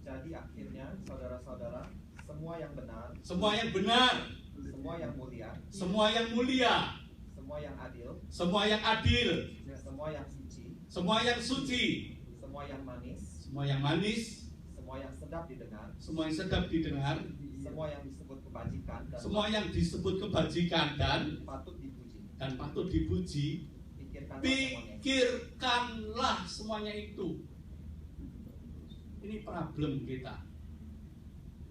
Jadi akhirnya saudara-saudara, semua yang benar, semua yang benar, semua yang mulia, semua yang mulia, semua yang adil, semua yang adil, semua yang suci, semua yang suci, semua yang manis, semua yang manis, semua yang sedap didengar, semua yang sedap didengar, semua yang disebut kebajikan dan semua yang disebut kebajikan dan patut dipuji, pikirkanlah semuanya itu. Ini problem kita.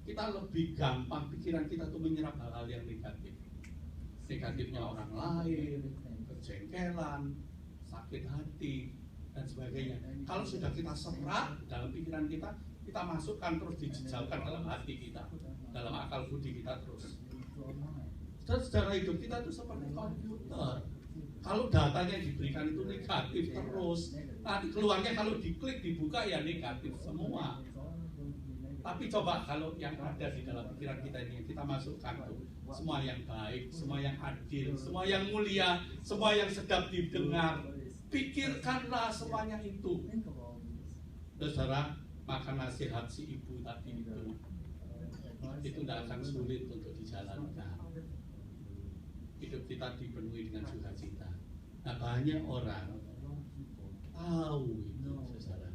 Kita lebih gampang pikiran kita tuh menyerap hal-hal yang negatif. Negatifnya orang lain, kejengkelan, sakit hati, dan sebagainya. Kalau sudah kita serap dalam pikiran kita, kita masukkan terus dijejalkan dalam hati kita, dalam akal budi kita terus. Dan secara hidup kita itu seperti komputer. Kalau datanya diberikan itu negatif terus, nanti keluarnya kalau diklik dibuka ya negatif semua. Tapi coba kalau yang ada di dalam pikiran kita ini kita masukkan tuh, semua yang baik, semua yang adil, semua yang mulia, semua yang sedap didengar, pikirkanlah semuanya itu. Saudara, maka nasihat si ibu tadi itu tidak akan sulit untuk dijalankan. Hidup kita dipenuhi dengan sukacita. Nah, banyak orang tahu itu, saudara,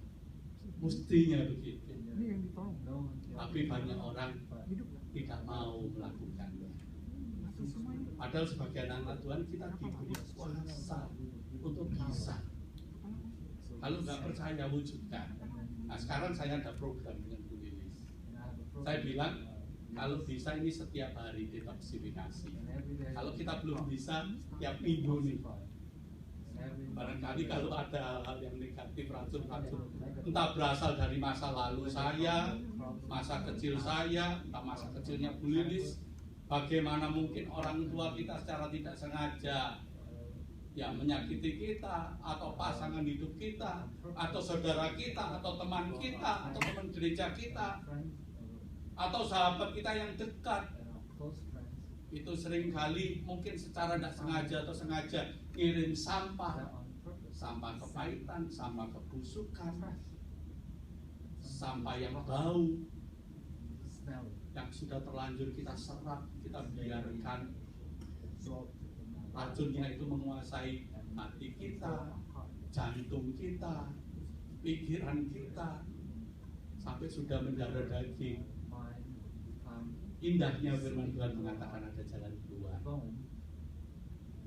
mestinya begitu. Tapi banyak orang tidak mau melakukannya. Padahal sebagai anak Tuhan kita diberi kuasa untuk bisa. Kalau nggak percaya wujudkan. Nah, sekarang saya ada program dengan Bu Lilis. Saya bilang kalau bisa ini setiap hari detoksifikasi. Kalau kita belum bisa tiap minggu nih. Barangkali kalau ada hal yang negatif, racun-racun, entah berasal dari masa lalu saya, masa kecil saya, entah masa kecilnya Bu Lilis, bagaimana mungkin orang tua kita secara tidak sengaja ya menyakiti kita, atau pasangan hidup kita, atau saudara kita, atau teman kita, atau teman gereja kita, atau sahabat kita yang dekat. Itu seringkali mungkin secara tidak sengaja atau sengaja kirim sampah kepahitan, sampah kebusukan, sampah yang bau, yang sudah terlanjur kita serap, kita biarkan racunnya itu menguasai hati kita, jantung kita, pikiran kita, sampai sudah mendarah daging. Indahnya firman Tuhan mengatakan ada jalan keluar.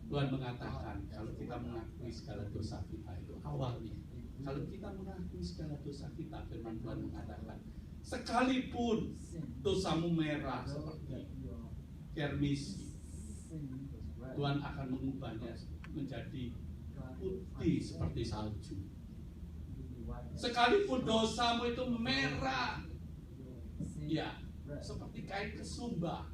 Tuhan mengatakan kalau kita mengakui segala dosa kita, itu awalnya. Kalau kita mengakui segala dosa kita, firman Tuhan mengatakan sekalipun dosamu merah seperti kermisi, Tuhan akan mengubahnya menjadi putih seperti salju. Sekalipun dosamu itu merah, ya, seperti kain kesumba,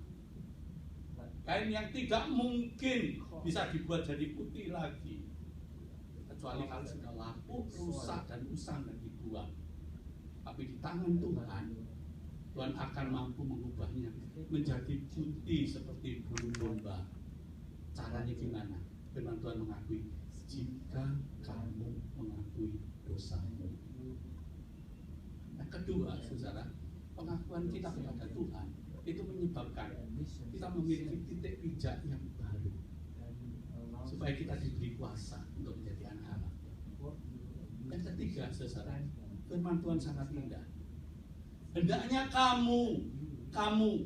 kain yang tidak mungkin bisa dibuat jadi putih lagi, kecuali kalau sudah lapuk, rusak dan usang dan dibuang. Tapi di tangan Tuhan, Tuhan akan mampu mengubahnya menjadi putih seperti bulu domba. Caranya gimana? Firman Tuhan mengakui, jika kamu mengakui dosamu. Yang kedua, saudara, pengakuan kita kepada Tuhan itu menyebabkan kita memiliki titik pijak yang baru, supaya kita diberi kuasa untuk menjadi anak Allah. Yang ketiga, saudara, firman Tuhan sangat indah. Hendaknya kamu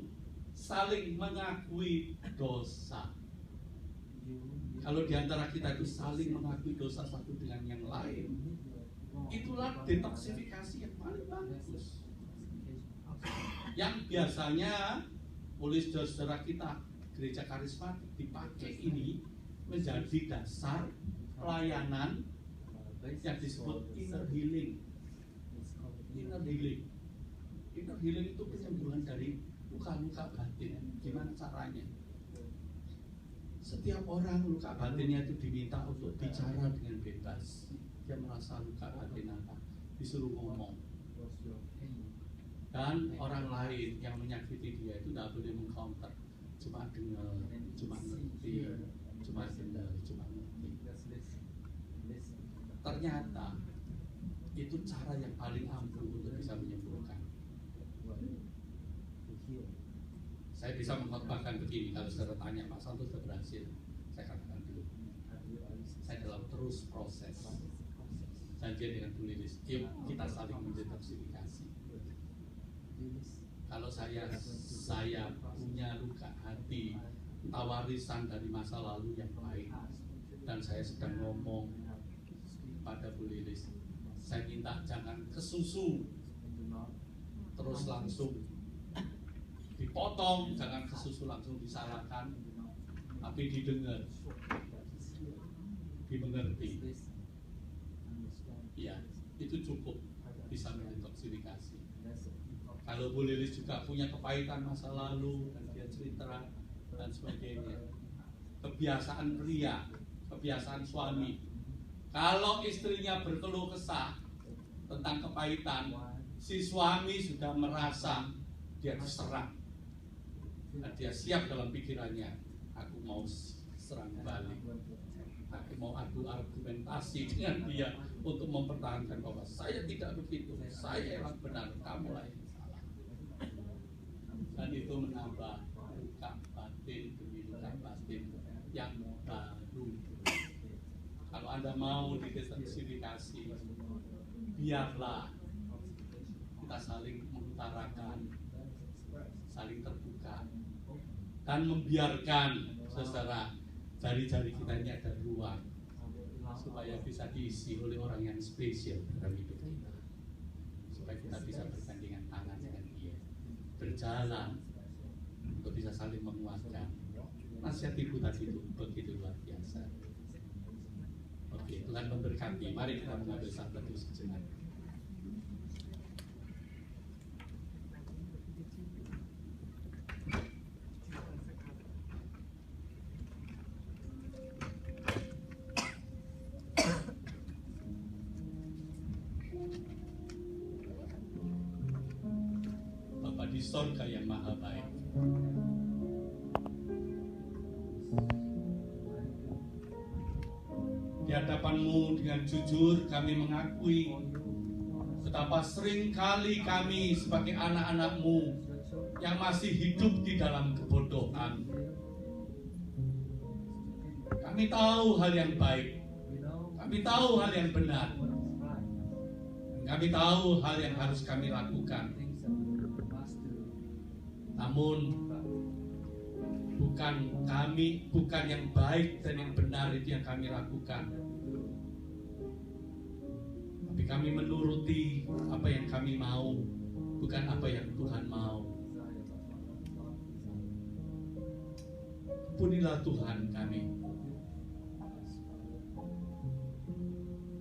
saling mengakui dosa. Kalau diantara kita itu saling mengakui dosa satu dengan yang lain, itulah detoksifikasi yang paling bagus, yang biasanya oleh saudara kita gereja karismatik dipakai ini menjadi dasar pelayanan yang disebut inner healing. Inner healing itu penyembuhan dari luka-luka batin. Gimana caranya? Setiap orang luka batinnya itu diminta untuk bicara dengan bebas. Dia merasa luka batin apa, disuruh ngomong. Dan orang lain yang menyakiti dia itu tidak boleh mengcounter, cuma dengar, cuma ngerti, cuma dengar, cuma ngerti. Ternyata itu cara yang paling ampuh untuk bisa menyembuhkan. Saya bisa mengkhotbahkan begini, kalau saudara tanya Pak Santo sudah berhasil, saya katakan belum. Saya dalam terus proses. Janjian dengan Bu Lilis, yuk kita saling mendetoksifikasi. Kalau saya punya luka hati, entah warisan dari masa lalu yang baik, dan saya sedang ngomong pada Bu Lilis, saya minta jangan kesusu, terus langsung dipotong, jangan kesusu langsung disalahkan, tapi didengar, dimengerti. Ya, itu cukup bisa mendetoksifikasi. Kalau Bu Lilis juga punya kepahitan masa lalu dan dia cerita dan sebagainya, kebiasaan pria, kebiasaan suami, kalau istrinya berkeluh kesah tentang kepahitan, si suami sudah merasa dia diserang dan dia siap dalam pikirannya, aku mau serang balik, aku mau adu argumentasi dengan dia untuk mempertahankan bahwa saya tidak begitu, saya yang benar, kamu lah yang salah. Dan itu menambah luka batin demi luka batin yang baru. Kalau Anda mau didetoksifikasi, biarlah kita saling mengutarakan, saling terbuka, dan membiarkan saudara jari-jari kita ini ada ruang supaya bisa diisi oleh orang yang spesial dalam hidup kita, supaya kita bisa bergandengan tangan dengan dia, berjalan untuk bisa saling menguatkan. Nasihat ibu tadi itu begitu luar biasa. Oke, Tuhan memberkati. Mari kita mengambil saat teduh sejenak. Bapa di sorga yang maha baik, di hadapan-Mu dengan jujur kami mengakui betapa sering kali kami sebagai anak-anak-Mu yang masih hidup di dalam kebodohan. Kami tahu hal yang baik, kami tahu hal yang benar, kami tahu hal yang harus kami lakukan. Namun bukan yang baik dan yang benar itu yang kami lakukan, tapi kami menuruti apa yang kami mau, bukan apa yang Tuhan mau. Ampunilah Tuhan kami.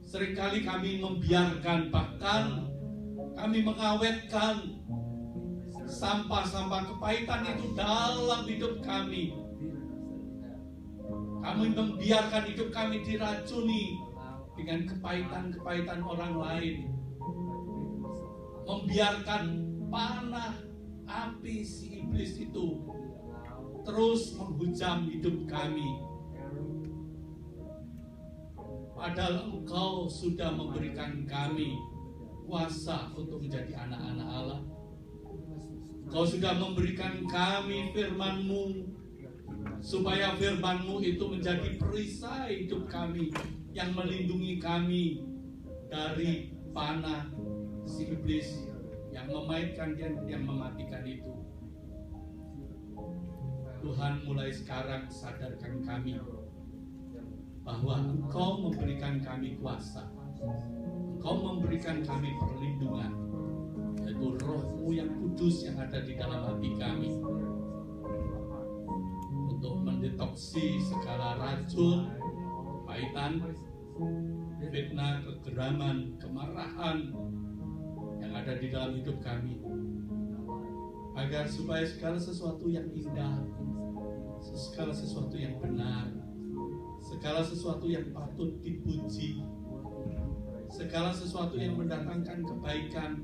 Seringkali kami membiarkan, bahkan kami mengawetkan sampah-sampah kepahitan itu dalam hidup kami. Kami membiarkan hidup kami diracuni dengan kepahitan-kepahitan orang lain. Membiarkan panah api si iblis itu terus menghujam hidup kami. Padahal Engkau sudah memberikan kami kuasa untuk menjadi anak-anak Allah. Engkau sudah memberikan kami firman-Mu, supaya firman-Mu itu menjadi perisai hidup kami, yang melindungi kami dari panah si iblis yang memaikan dan yang mematikan itu. Tuhan, mulai sekarang sadarkan kami bahwa Engkau memberikan kami kuasa, Engkau memberikan kami perlindungan, yaitu Roh-Mu yang kudus yang ada di dalam hati kami, untuk mendetoksi segala racun, kepahitan, fitnah, kegeraman, kemarahan yang ada di dalam hidup kami, agar supaya segala sesuatu yang indah, segala sesuatu yang benar, segala sesuatu yang patut dipuji, segala sesuatu yang mendatangkan kebaikan,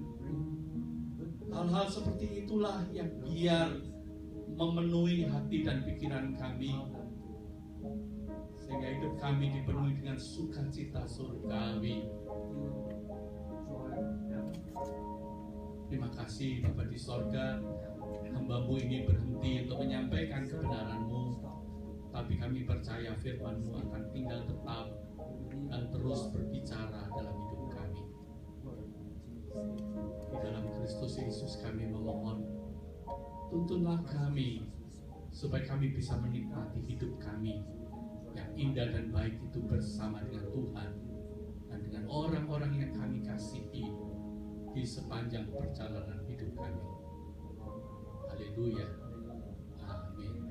hal-hal seperti itulah yang biar memenuhi hati dan pikiran kami, sehingga hidup kami dipenuhi dengan sukacita surgawi. Terima kasih Bapa di sorga, hamba-Mu ini berhenti untuk menyampaikan kebenaran-Mu, tapi kami percaya firman-Mu akan tinggal tetap dan terus berbicara dalam hidup kami. Di dalam Kristus Yesus kami memohon, tuntunlah kami supaya kami bisa menikmati hidup kami yang indah dan baik itu bersama dengan Tuhan dan dengan orang-orang yang kami kasihi di sepanjang perjalanan hidup kami. Haleluya. Amin.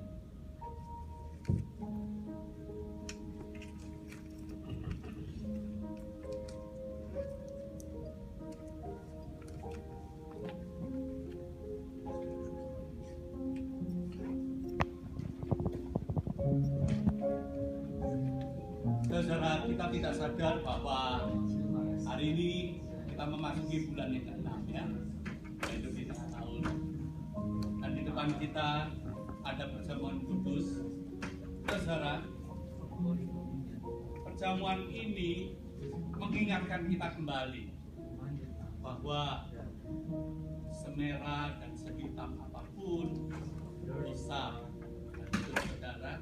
Saudara, kita tidak sadar bahwa hari ini kita memasuki bulan yang ke-6 ya, yaitu di tengah tahun. Dan di depan kita ada perjamuan kudus. Saudara, perjamuan ini mengingatkan kita kembali bahwa semerah dan sehitam apapun dosa dan itu saudara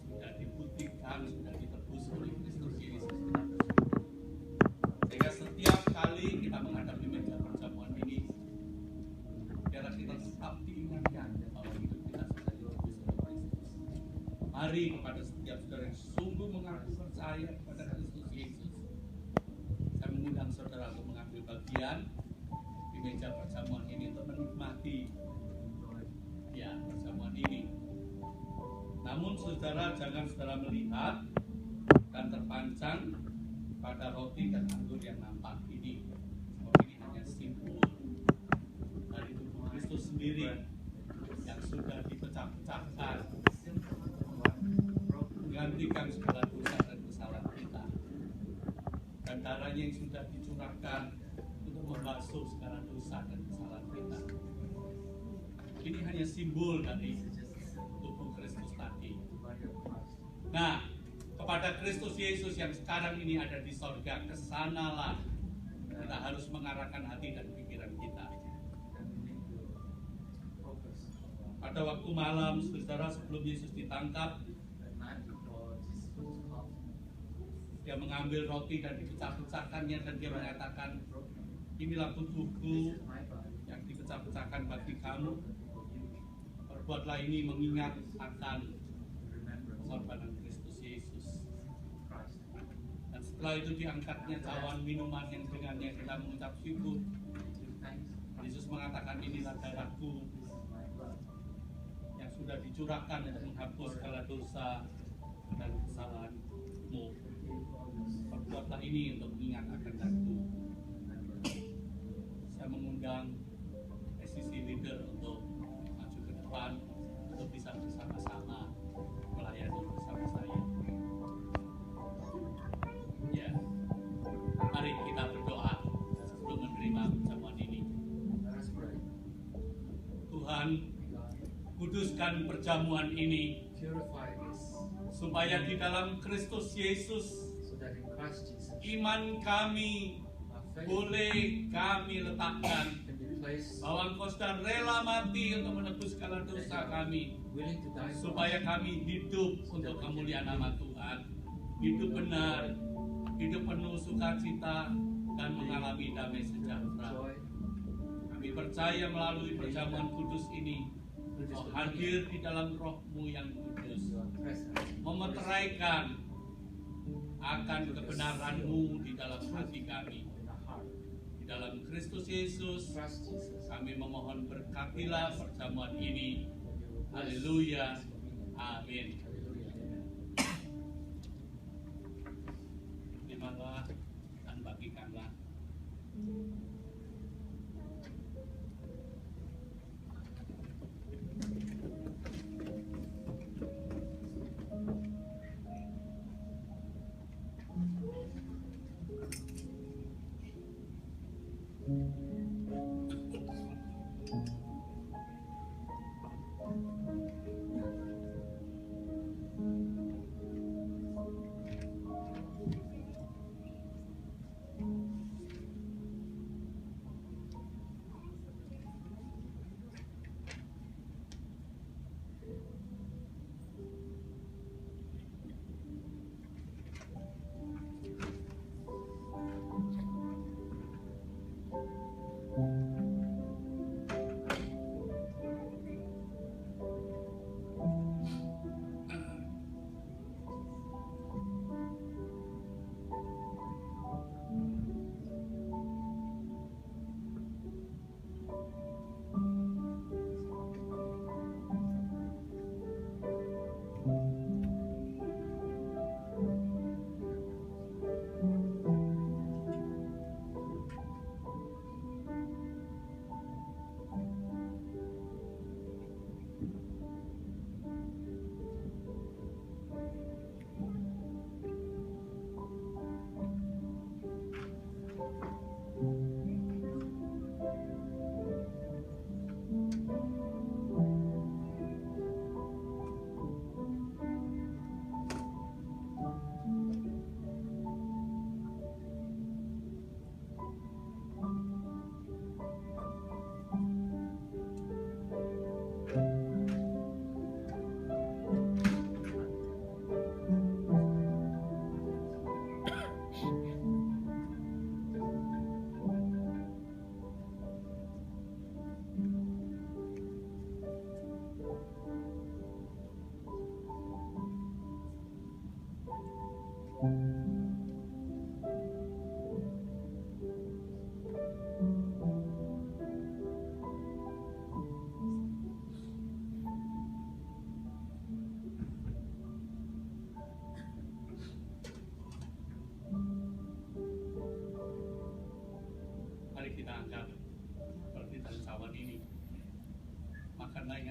sudah diputihkan, sudah ditebus oleh Kristus Yesus. Sehingga setiap kali kita menghadapi meja perjamuan ini, biarlah kita tetap diingatkan bahwa hidup kita sudah ditebus oleh Kristus. Mari kepada setiap saudara yang sungguh mengaku percaya kepada Kristus Yesus, saya mengundang saudara untuk mengambil bagian di meja perjamuan ini untuk menikmati ya perjamuan ini. Namun saudara, jangan saudara melihat dan terpancang pada roti dan anggur yang nampak ini. Ini hanya simbol dari tubuh Kristus sendiri yang sudah dipecah-pecahkan, menggantikan segala dosa dan kesalahan kita, dan darahnya yang sudah dicurahkan untuk membasuh segala dosa dan kesalahan kita. Ini hanya simbol dari tubuh Kristus tadi. Nah, kepada Kristus Yesus yang sekarang ini ada di sorga, kesanalah kita harus mengarahkan hati dan pikiran kita. Pada waktu malam, saudara, sebelum Yesus ditangkap, dia mengambil roti dan dipecah-pecahkannya, dan dia mengatakan, inilah tubuhku yang dipecah-pecahkan bagi kamu, Perbuatlah ini mengingat akan pengorbanan Kristus Yesus. Dan setelah itu diangkatnya cawan minuman yang dengannya kita mengucap syukur. Yesus mengatakan, inilah darahku yang sudah dicurahkan untuk menghapus segala dosa dan kesalahanmu. Perbuatlah ini untuk mengingat akan aku. Saya mengundang SCC leader untuk maju ke depan untuk bisa bersama-sama melayani bersama saya. Ya, mari kita berdoa sebelum menerima perjamuan ini. Tuhan, kuduskan perjamuan ini supaya di dalam Kristus Yesus iman kami boleh kami letakkan bahwa Engkau sudah rela mati untuk menebus segala dosa kami, supaya kami hidup untuk kemuliaan nama Tuhan, hidup benar, hidup penuh sukacita dan mengalami damai sejahtera. Kami percaya melalui perjamuan kudus ini Engkau hadir di dalam roh-Mu yang kudus, memeteraikan akan kebenaran-Mu di dalam hati kami. Di dalam Kristus Yesus kami memohon, berkatilah perjamuan ini. Haleluya. Amin. Terimalah dan bagikanlah.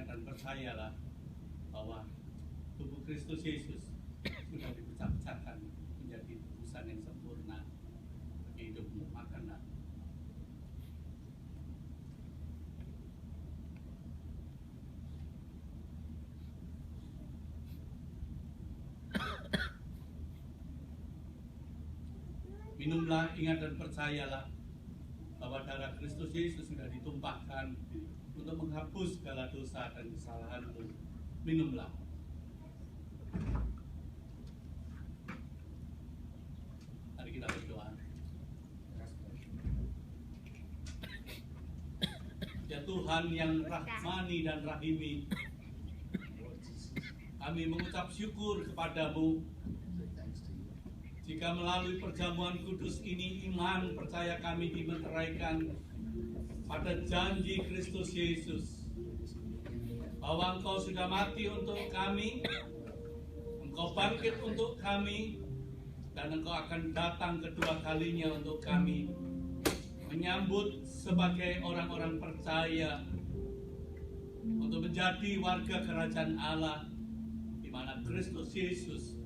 Dan percayalah bahwa tubuh Kristus Yesus sudah dipecah-pecahkan menjadi tebusan yang sempurna bagi hidupmu. Makanlah. Minumlah, ingat dan percayalah bahwa darah Kristus Yesus sudah ditumpahkan untuk menghapus segala dosa dan kesalahanmu. Minumlah. Mari kita berdoa. Ya Tuhan yang rahmani dan rahimi, Kami mengucap syukur kepadamu jika melalui perjamuan kudus ini iman percaya kami dimeteraikan pada janji Kristus Yesus bahwa Engkau sudah mati untuk kami, Engkau bangkit untuk kami, dan Engkau akan datang kedua kalinya untuk kami menyambut sebagai orang-orang percaya untuk menjadi warga kerajaan Allah di mana Kristus Yesus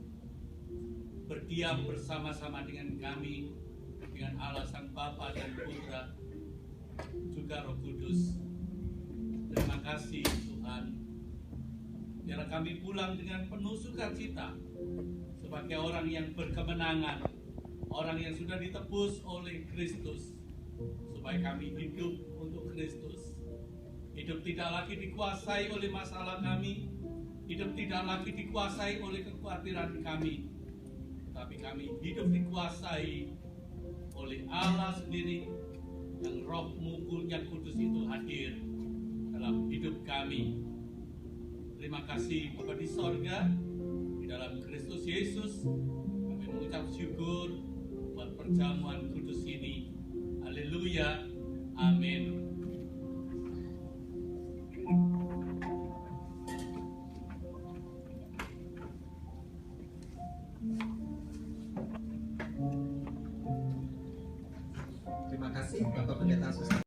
berdiam bersama-sama dengan kami, dengan Allah Sang Bapa dan Putra juga Roh Kudus. Terima kasih Tuhan. Biarlah kami pulang dengan penuh sukacita sebagai orang yang berkemenangan, orang yang sudah ditebus oleh Kristus, supaya kami hidup untuk Kristus. Hidup tidak lagi dikuasai oleh masalah kami, hidup tidak lagi dikuasai oleh kekhawatiran kami, tapi kami hidup dikuasai oleh Allah sendiri, yang Roh-Mu yang kudus itu hadir dalam hidup kami. Terima kasih Bapa di sorga, di dalam Kristus Yesus kami mengucap syukur buat perjamuan kudus ini. Haleluya, amin.